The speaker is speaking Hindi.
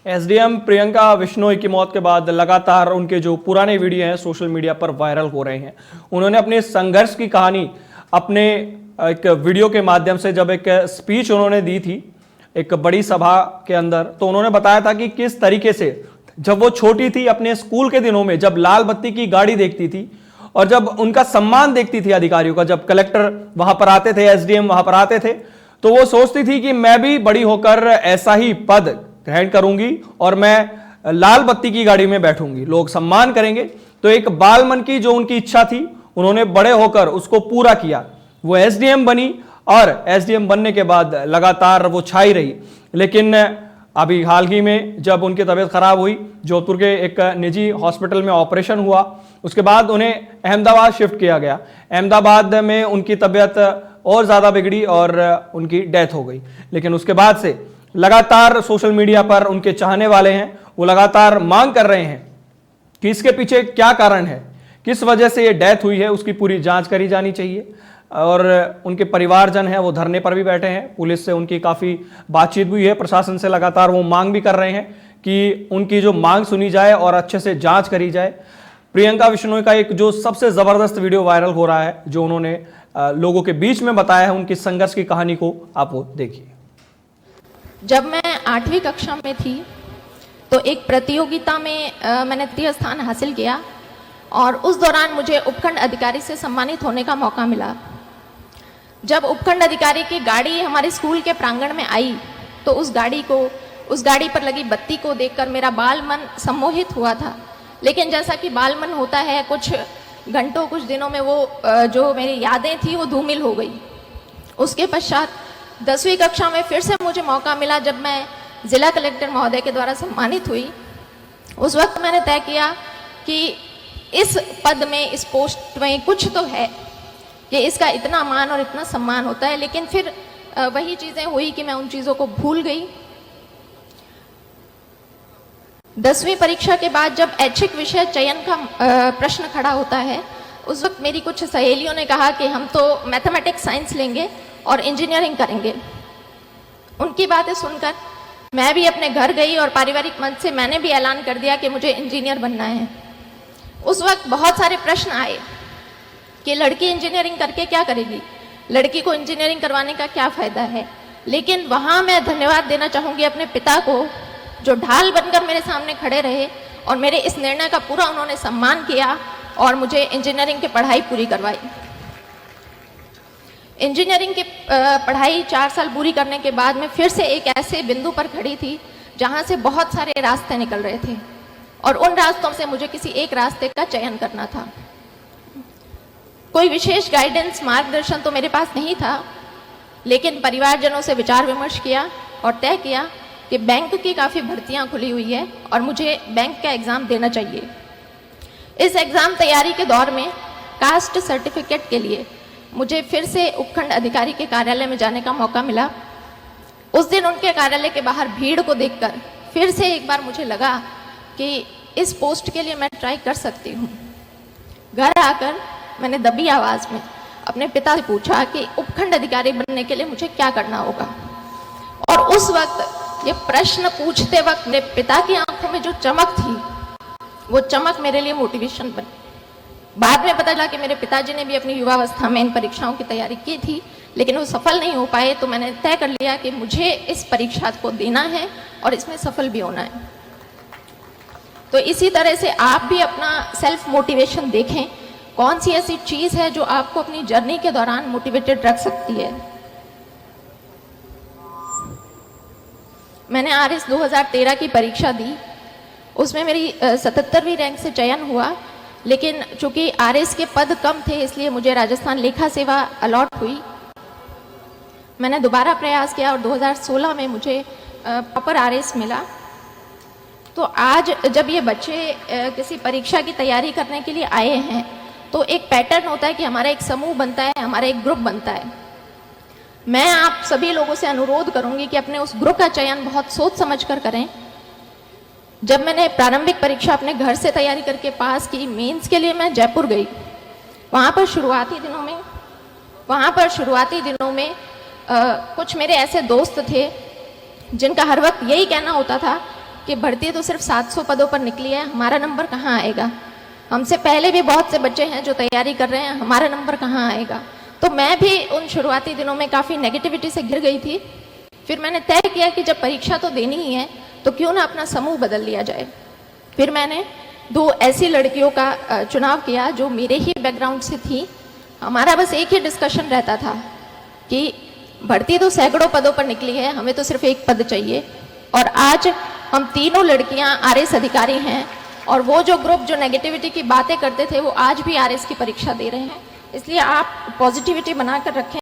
एसडीएम प्रियंका बिश्नोई की मौत के बाद लगातार उनके जो पुराने वीडियो हैं सोशल मीडिया पर वायरल हो रहे हैं। उन्होंने अपने संघर्ष की कहानी अपने एक वीडियो के माध्यम से, जब एक स्पीच उन्होंने दी थी एक बड़ी सभा के अंदर, तो उन्होंने बताया था कि किस तरीके से जब वो छोटी थी अपने स्कूल के दिनों में, जब लाल बत्ती की गाड़ी देखती थी और जब उनका सम्मान देखती थी अधिकारियों का, जब कलेक्टर वहां पर आते थे, एसडीएम वहां पर आते थे, तो वो सोचती थी कि मैं भी बड़ी होकर ऐसा ही पद ग्रहण करूंगी और मैं लाल बत्ती की गाड़ी में बैठूंगी, लोग सम्मान करेंगे। तो एक बाल मन की जो उनकी इच्छा थी, उन्होंने बड़े होकर उसको पूरा किया। वो एसडीएम बनी और एसडीएम बनने के बाद लगातार वो छाई रही। लेकिन अभी हाल ही में जब उनकी तबीयत खराब हुई, जोधपुर के एक निजी हॉस्पिटल में ऑपरेशन हुआ, उसके बाद उन्हें अहमदाबाद शिफ्ट किया गया। अहमदाबाद में उनकी तबीयत और ज्यादा बिगड़ी और उनकी डेथ हो गई। लेकिन उसके बाद से लगातार सोशल मीडिया पर उनके चाहने वाले हैं, वो लगातार मांग कर रहे हैं कि इसके पीछे क्या कारण है, किस वजह से ये डेथ हुई है, उसकी पूरी जांच करी जानी चाहिए। और उनके परिवारजन हैं वो धरने पर भी बैठे हैं, पुलिस से उनकी काफ़ी बातचीत हुई है, प्रशासन से लगातार वो मांग भी कर रहे हैं कि उनकी जो मांग सुनी जाए और अच्छे से जांच करी जाए। प्रियंका बिश्नोई का एक जो सबसे ज़बरदस्त वीडियो वायरल हो रहा है, जो उन्होंने लोगों के बीच में बताया है उनकी संघर्ष की कहानी को, आप वो देखिए। जब मैं 8वीं कक्षा में थी तो एक प्रतियोगिता में मैंने तृतीय स्थान हासिल किया और उस दौरान मुझे उपखंड अधिकारी से सम्मानित होने का मौका मिला। जब उपखंड अधिकारी की गाड़ी हमारे स्कूल के प्रांगण में आई तो उस गाड़ी पर लगी बत्ती को देखकर मेरा बाल मन सम्मोहित हुआ था। लेकिन जैसा कि बाल मन होता है, कुछ घंटों कुछ दिनों में वो जो मेरी यादें थी वो धूमिल हो गई। उसके पश्चात 10वीं कक्षा में फिर से मुझे मौका मिला, जब मैं जिला कलेक्टर महोदय के द्वारा सम्मानित हुई। उस वक्त मैंने तय किया कि इस पद में, इस पोस्ट में कुछ तो है कि इसका इतना मान और इतना सम्मान होता है। लेकिन फिर वही चीज़ें हुई कि मैं उन चीज़ों को भूल गई। 10वीं परीक्षा के बाद जब ऐच्छिक विषय चयन का प्रश्न खड़ा होता है, उस वक्त मेरी कुछ सहेलियों ने कहा कि हम तो मैथमेटिक्स साइंस लेंगे और इंजीनियरिंग करेंगे। उनकी बातें सुनकर मैं भी अपने घर गई और पारिवारिक मंच से मैंने भी ऐलान कर दिया कि मुझे इंजीनियर बनना है। उस वक्त बहुत सारे प्रश्न आए कि लड़की इंजीनियरिंग करके क्या करेगी, लड़की को इंजीनियरिंग करवाने का क्या फ़ायदा है। लेकिन वहाँ मैं धन्यवाद देना चाहूँगी अपने पिता को, जो ढाल बनकर मेरे सामने खड़े रहे और मेरे इस निर्णय का पूरा उन्होंने सम्मान किया और मुझे इंजीनियरिंग की पढ़ाई पूरी करवाई। इंजीनियरिंग की पढ़ाई 4 साल पूरी करने के बाद मैं फिर से एक ऐसे बिंदु पर खड़ी थी जहाँ से बहुत सारे रास्ते निकल रहे थे और उन रास्तों से मुझे किसी एक रास्ते का चयन करना था। कोई विशेष गाइडेंस, मार्गदर्शन तो मेरे पास नहीं था, लेकिन परिवारजनों से विचार विमर्श किया और तय किया कि बैंक की काफ़ी भर्तियाँ खुली हुई है और मुझे बैंक का एग्ज़ाम देना चाहिए। इस एग्ज़ाम तैयारी के दौर में कास्ट सर्टिफिकेट के लिए मुझे फिर से उपखंड अधिकारी के कार्यालय में जाने का मौका मिला। उस दिन उनके कार्यालय के बाहर भीड़ को देखकर फिर से एक बार मुझे लगा कि इस पोस्ट के लिए मैं ट्राई कर सकती हूँ। घर आकर मैंने दबी आवाज़ में अपने पिता से पूछा कि उपखंड अधिकारी बनने के लिए मुझे क्या करना होगा। और उस वक्त ये प्रश्न पूछते वक्त मेरे पिता की आंखों में जो चमक थी, वो चमक मेरे लिए मोटिवेशन बनी। बाद में पता चला कि मेरे पिताजी ने भी अपनी युवावस्था में इन परीक्षाओं की तैयारी की थी, लेकिन वो सफल नहीं हो पाए। तो मैंने तय कर लिया कि मुझे इस परीक्षा को देना है और इसमें सफल भी होना है। तो इसी तरह से आप भी अपना सेल्फ मोटिवेशन देखें, कौन सी ऐसी चीज़ है जो आपको अपनी जर्नी के दौरान मोटिवेटेड रख सकती है। मैंने आरएस 2013 की परीक्षा दी, उसमें मेरी 77वीं रैंक से चयन हुआ। लेकिन चूंकि आरएस के पद कम थे, इसलिए मुझे राजस्थान लेखा सेवा अलॉट हुई। मैंने दोबारा प्रयास किया और 2016 में मुझे प्रॉपर आरएस मिला। तो आज जब ये बच्चे किसी परीक्षा की तैयारी करने के लिए आए हैं, तो एक पैटर्न होता है कि हमारा एक समूह बनता है, हमारा एक ग्रुप बनता है। मैं आप सभी लोगों से अनुरोध करूंगी कि अपने उस ग्रुप का चयन बहुत सोच समझ कर करें। जब मैंने प्रारंभिक परीक्षा अपने घर से तैयारी करके पास की, मेंस के लिए मैं जयपुर गई। वहाँ पर शुरुआती दिनों में कुछ मेरे ऐसे दोस्त थे जिनका हर वक्त यही कहना होता था कि भर्ती तो सिर्फ 700 पदों पर निकली है, हमारा नंबर कहाँ आएगा। हमसे पहले भी बहुत से बच्चे हैं जो तैयारी कर रहे हैं, हमारा नंबर कहाँ आएगा। तो मैं भी उन शुरुआती दिनों में काफ़ी नेगेटिविटी से घिर गई थी। फिर मैंने तय किया कि जब परीक्षा तो देनी ही है तो क्यों ना अपना समूह बदल लिया जाए। फिर मैंने 2 ऐसी लड़कियों का चुनाव किया जो मेरे ही बैकग्राउंड से थी। हमारा बस एक ही डिस्कशन रहता था कि भर्ती तो सैकड़ों पदों पर निकली है, हमें तो सिर्फ एक पद चाहिए। और आज हम तीनों लड़कियां आरएस अधिकारी हैं और वो जो ग्रुप जो नेगेटिविटी की बातें करते थे वो आज भी आरएस की परीक्षा दे रहे हैं। इसलिए आप पॉजिटिविटी बनाकर रखें।